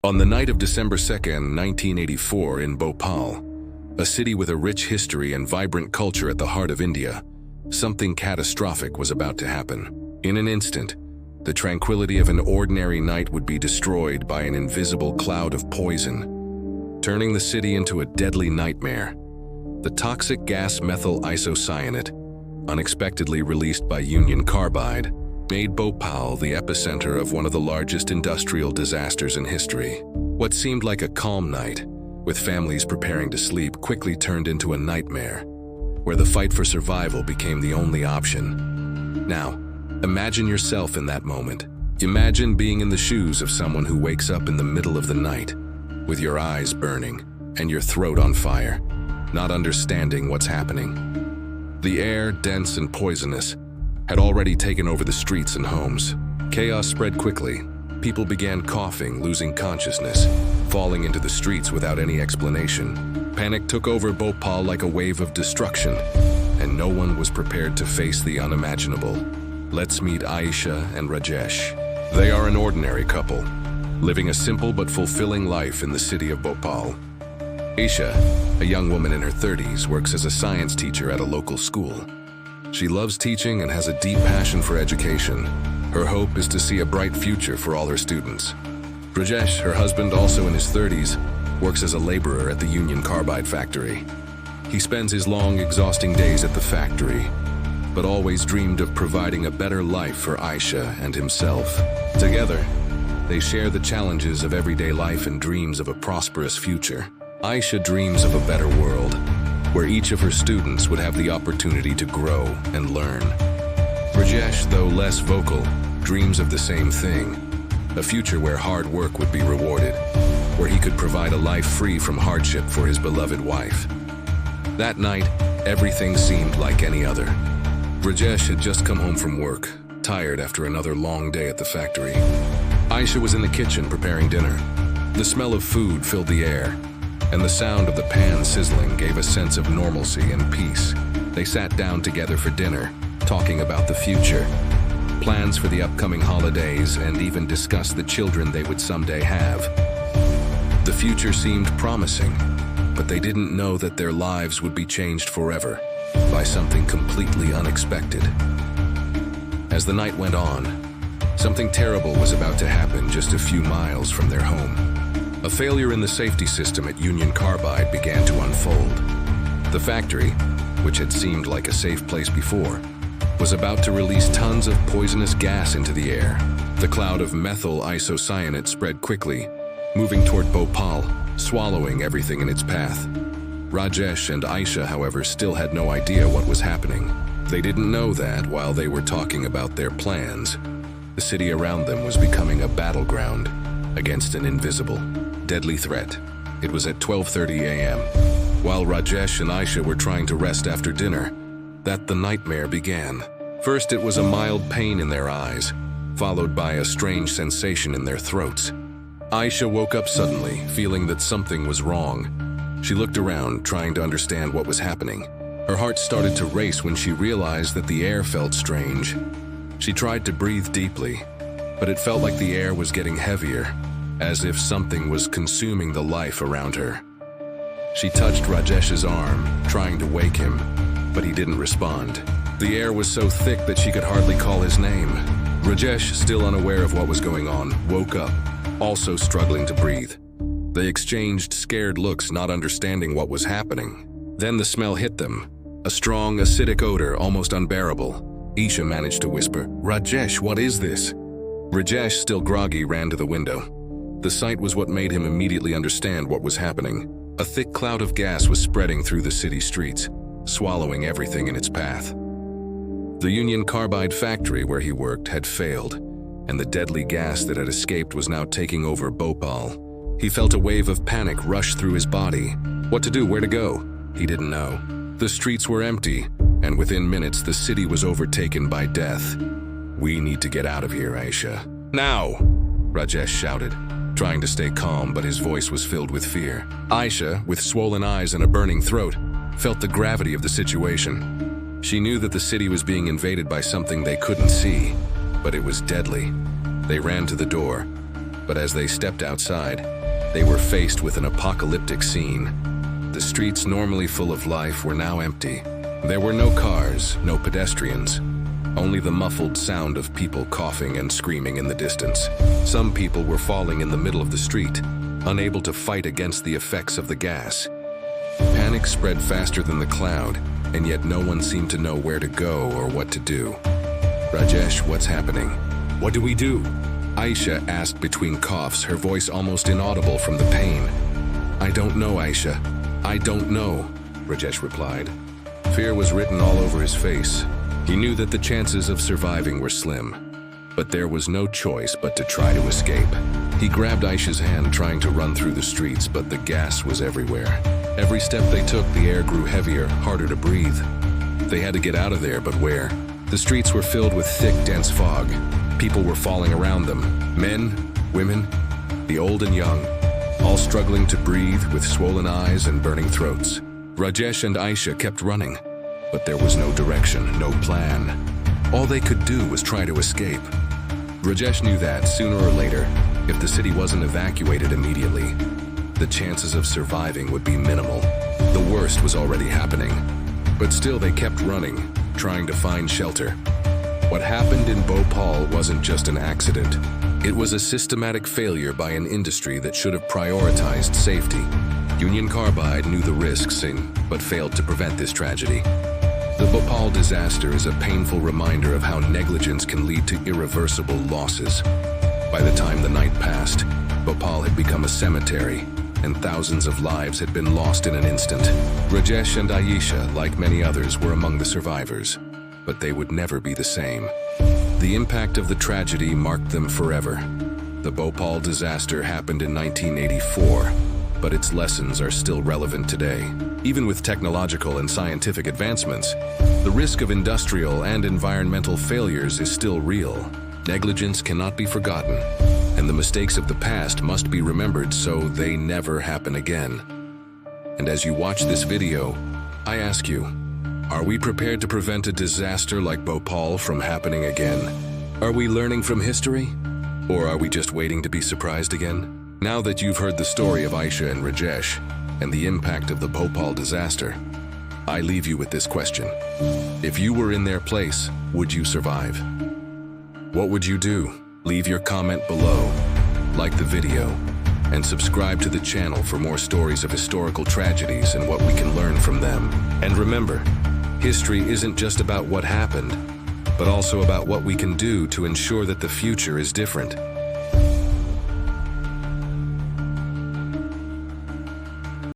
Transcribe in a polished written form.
On the night of December 2nd, 1984, in Bhopal, a city with a rich history and vibrant culture at the heart of India, something catastrophic was about to happen. In an instant, the tranquility of an ordinary night would be destroyed by an invisible cloud of poison, turning the city into a deadly nightmare. The toxic gas methyl isocyanate, unexpectedly released by Union Carbide, made Bhopal the epicenter of one of the largest industrial disasters in history. What seemed like a calm night, with families preparing to sleep, quickly turned into a nightmare, where the fight for survival became the only option. Now, imagine yourself in that moment. Imagine being in the shoes of someone who wakes up in the middle of the night, with your eyes burning and your throat on fire, not understanding what's happening. The air, dense and poisonous, had already taken over the streets and homes. Chaos spread quickly. People began coughing, losing consciousness, falling into the streets without any explanation. Panic took over Bhopal like a wave of destruction, and no one was prepared to face the unimaginable. Let's meet Aisha and Rajesh. They are an ordinary couple, living a simple but fulfilling life in the city of Bhopal. Aisha, a young woman in her 30s, works as a science teacher at a local school. She loves teaching and has a deep passion for education. Her hope is to see a bright future for all her students. Rajesh, her husband, also in his 30s, works as a laborer at the Union Carbide factory. He spends his long, exhausting days at the factory, but always dreamed of providing a better life for Aisha and himself. Together, they share the challenges of everyday life and dreams of a prosperous future. Aisha dreams of a better world, where each of her students would have the opportunity to grow and learn. Rajesh, though less vocal, dreams of the same thing, a future where hard work would be rewarded, where he could provide a life free from hardship for his beloved wife. That night, everything seemed like any other. Rajesh had just come home from work, tired after another long day at the factory. Aisha was in the kitchen preparing dinner. The smell of food filled the air, and the sound of the pan sizzling gave a sense of normalcy and peace. They sat down together for dinner, talking about the future, plans for the upcoming holidays, and even discussed the children they would someday have. The future seemed promising, but they didn't know that their lives would be changed forever by something completely unexpected. As the night went on, something terrible was about to happen just a few miles from their home. A failure in the safety system at Union Carbide began to unfold. The factory, which had seemed like a safe place before, was about to release tons of poisonous gas into the air. The cloud of methyl isocyanate spread quickly, moving toward Bhopal, swallowing everything in its path. Rajesh and Aisha, however, still had no idea what was happening. They didn't know that, while they were talking about their plans, the city around them was becoming a battleground against an invisible, deadly threat. It was at 12:30 a.m., while Rajesh and Aisha were trying to rest after dinner, that the nightmare began. First, it was a mild pain in their eyes, followed by a strange sensation in their throats. Aisha woke up suddenly, feeling that something was wrong. She looked around, trying to understand what was happening. Her heart started to race when she realized that the air felt strange. She tried to breathe deeply, but it felt like the air was getting heavier, as if something was consuming the life around her. She touched Rajesh's arm, trying to wake him, but he didn't respond. The air was so thick that she could hardly call his name. Rajesh, still unaware of what was going on, woke up, also struggling to breathe. They exchanged scared looks, not understanding what was happening. Then the smell hit them, a strong, acidic odor, almost unbearable. Aisha managed to whisper, "Rajesh, what is this?" Rajesh, still groggy, ran to the window. The sight was what made him immediately understand what was happening. A thick cloud of gas was spreading through the city streets, swallowing everything in its path. The Union Carbide factory where he worked had failed, and the deadly gas that had escaped was now taking over Bhopal. He felt a wave of panic rush through his body. What to do, where to go? He didn't know. The streets were empty, and within minutes the city was overtaken by death. "We need to get out of here, Aisha. Now!" Rajesh shouted, trying to stay calm, but his voice was filled with fear. Aisha, with swollen eyes and a burning throat, felt the gravity of the situation. She knew that the city was being invaded by something they couldn't see, but it was deadly. They ran to the door, But as they stepped outside, they were faced with an apocalyptic scene. The streets normally full of life were now empty. There were no cars, no pedestrians, only the muffled sound of people coughing and screaming in the distance. Some people were falling in the middle of the street, unable to fight against the effects of the gas. Panic spread faster than the cloud, and yet no one seemed to know where to go or what to do. Rajesh, what's happening? What do we do? Aisha asked between coughs, her voice almost inaudible from the pain. I don't know, Aisha. I don't know, Rajesh replied. Fear was written all over his face. He knew that the chances of surviving were slim, but there was no choice but to try to escape. He grabbed Aisha's hand, trying to run through the streets, but the gas was everywhere. Every step they took, the air grew heavier, harder to breathe. They had to get out of there, but where? The streets were filled with thick, dense fog. People were falling around them. Men, women, the old and young, all struggling to breathe with swollen eyes and burning throats. Rajesh and Aisha kept running, but there was no direction, no plan. All they could do was try to escape. Rajesh knew that, sooner or later, if the city wasn't evacuated immediately, the chances of surviving would be minimal. The worst was already happening. But still they kept running, trying to find shelter. What happened in Bhopal wasn't just an accident. It was a systematic failure by an industry that should have prioritized safety. Union Carbide knew the risks, but failed to prevent this tragedy. The Bhopal disaster is a painful reminder of how negligence can lead to irreversible losses. By the time the night passed, Bhopal had become a cemetery, and thousands of lives had been lost in an instant. Rajesh and Aisha, like many others, were among the survivors, but they would never be the same. The impact of the tragedy marked them forever. The Bhopal disaster happened in 1984, but its lessons are still relevant today. Even with technological and scientific advancements, the risk of industrial and environmental failures is still real. Negligence cannot be forgotten, and the mistakes of the past must be remembered so they never happen again. And as you watch this video, I ask you, are we prepared to prevent a disaster like Bhopal from happening again? Are we learning from history? Or are we just waiting to be surprised again? Now that you've heard the story of Aisha and Rajesh and the impact of the Bhopal disaster, I leave you with this question. If you were in their place, would you survive? What would you do? Leave your comment below, like the video, and subscribe to the channel for more stories of historical tragedies and what we can learn from them. And remember, history isn't just about what happened, but also about what we can do to ensure that the future is different.